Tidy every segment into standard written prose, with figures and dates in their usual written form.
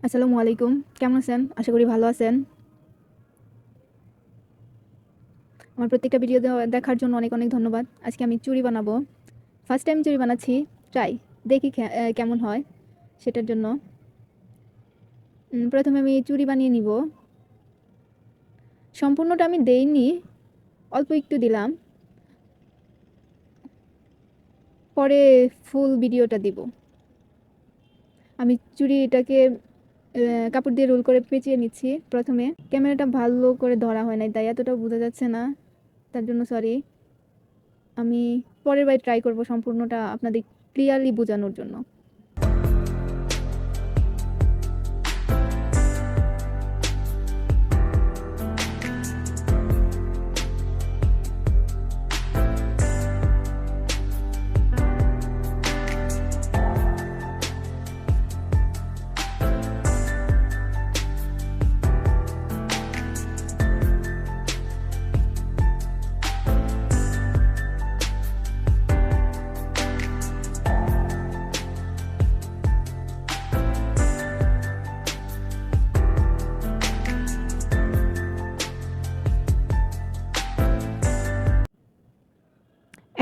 আসসালামু আলাইকুম। কেমন আছেন? আশা করি ভালো আছেন। আমার প্রত্যেকটা ভিডিও দেখার জন্য অনেক, অনেক ধন্যবাদ। আজকে আমি চুড়ি বানাবো। ফার্স্ট টাইম চুড়ি বানাচ্ছি। ট্রাই। দেখি কেমন হয় সেটার জন্য। প্রথমে আমি চুড়ি বানিয়ে নিব। সম্পূর্ণটা আমি দেইনি, অল্প একটু দিলাম। পরে ফুল ভিডিওটা দিব। আমি চুড়িটাকে কাপড় দিয়ে রোল করে পেঁচিয়ে নিচ্ছি প্রথমে। ক্যামেরাটা ভালো করে ধরা হয় নাই, তাই এতটাও বোঝা যাচ্ছে না। তার জন্য সরি। আমি পরের বার ট্রাই করব সম্পূর্ণটা আপনাদের ক্লিয়ারলি বোঝানোর জন্য।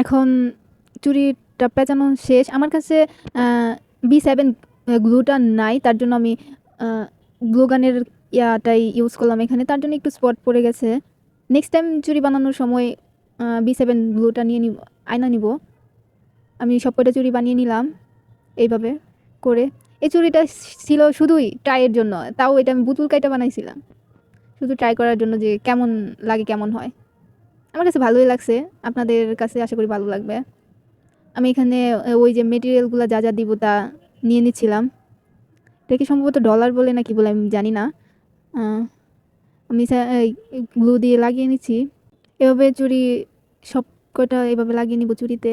এখন চুড়িটা পেঁচানো শেষ। আমার কাছে B7 গ্লুটা নাই, তার জন্য আমি গ্লু গানের ইয়াটাই ইউজ করলাম এখানে। তার জন্য একটু স্পট পড়ে গেছে। নেক্সট টাইম চুড়ি বানানোর সময় B7 গ্লুটা নিয়ে নিব, আয়না নিব। আমি সব কয়টা চুড়ি বানিয়ে নিলাম এইভাবে করে। এই চুড়িটা ছিল শুধুই ট্রাইয়ের জন্য, তাও এটা আমি বুতুল কাইটা বানাইছিলাম শুধু ট্রাই করার জন্য যে কেমন লাগে, কেমন হয়। আমার কাছে ভালোই লাগছে, আপনাদের কাছে আশা করি ভালো লাগবে। আমি এখানে ওই যে মেটেরিয়ালগুলো যা যা দিব তা নিয়ে নিচ্ছিলাম। এটাকে সম্ভবত ডলার বলে না কি বলে আমি জানি না। আমি গ্লু দিয়ে লাগিয়ে নিচ্ছি। এভাবে চুড়ি সব কটা এভাবে লাগিয়ে নিব চুড়িতে।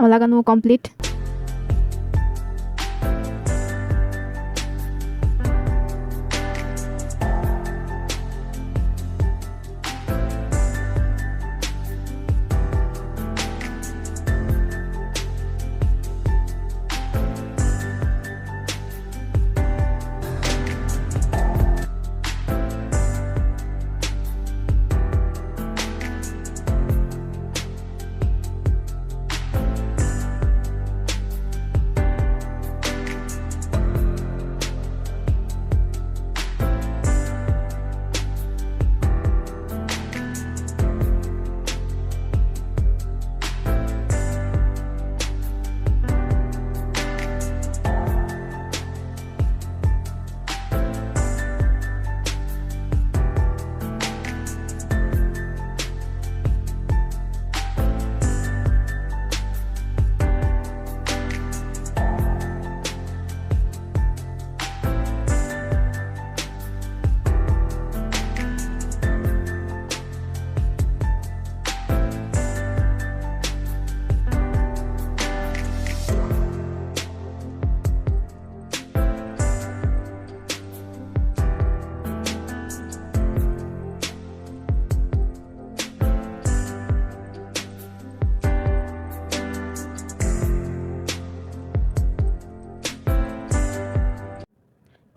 আমার লাগানো কমপ্লিট।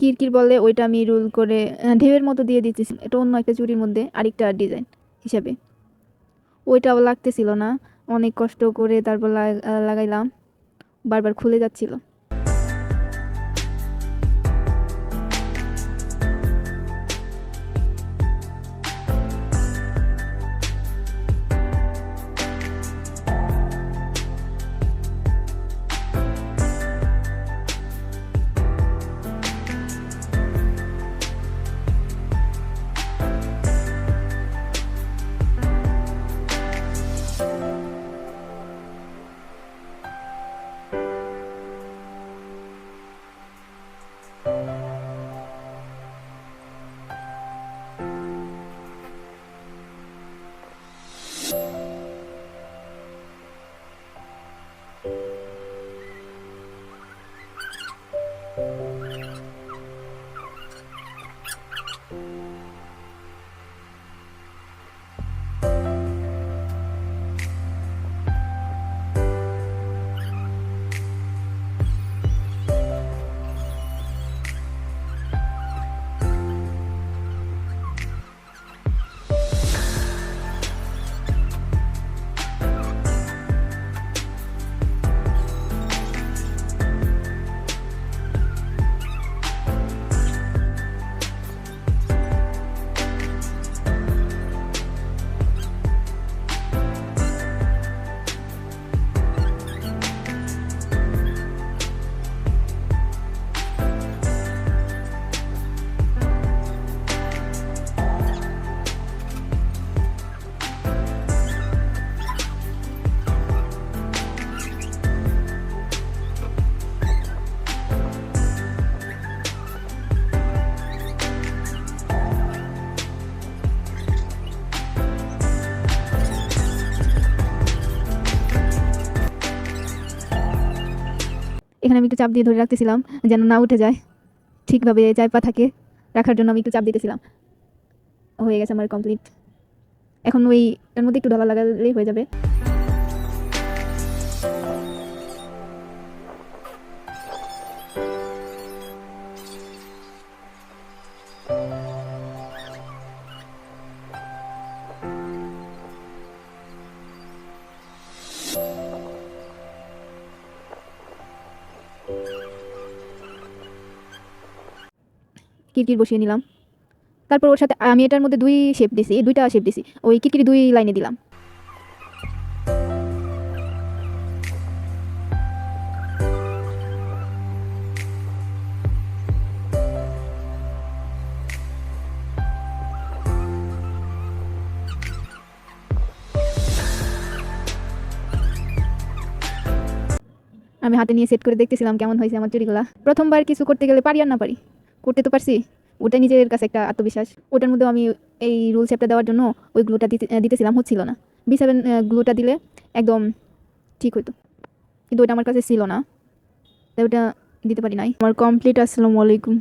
কিরকির বলে ওইটা আমি রোল করে ঢেউয়ের মতো দিয়ে দিতেছি, এটা অন্য একটা চুড়ির মধ্যে আরেকটা ডিজাইন হিসাবে। ওইটাও লাগতেছিল না, অনেক কষ্ট করে তারপর লাগাইলাম, বারবার খুলে যাচ্ছিল। এখানে আমি একটু চাপ দিয়ে ধরে রাখতেছিলাম যেন না উঠে যায়, ঠিকভাবে চাপা থাকে রাখার জন্য আমি একটু চাপ দিতেছিলাম। হয়ে গেছে আমার কমপ্লিট। এখন এর মধ্যে একটু ঢালা লাগালেই হয়ে যাবে। কিরকির বসিয়ে নিলাম, তারপর ওর সাথে আমি এটার মধ্যে দুইটা শেপ দিছি, ওই কিরকিরি 2 লাইনে দিলাম। আমি হাতে নিয়ে সেট করে দেখতেছিলাম কেমন হয়েছে আমার চুড়িগুলা। প্রথমবার কিছু করতে গেলে পারি আর না পারি, করতে তো পারছি, ওটা নিজের কাছে একটা আত্মবিশ্বাস। ওটার মধ্যে আমি এই রুল শেপটা দেওয়ার জন্য ওই গ্লুটা দিতেছিলাম, হচ্ছিল না। B7 গ্লুটা দিলে একদম ঠিক হইতো, কিন্তু ওটা আমার কাছে ছিল না, তাই ওটা দিতে পারি নাই। আমার কমপ্লিট। আসসালামু আলাইকুম।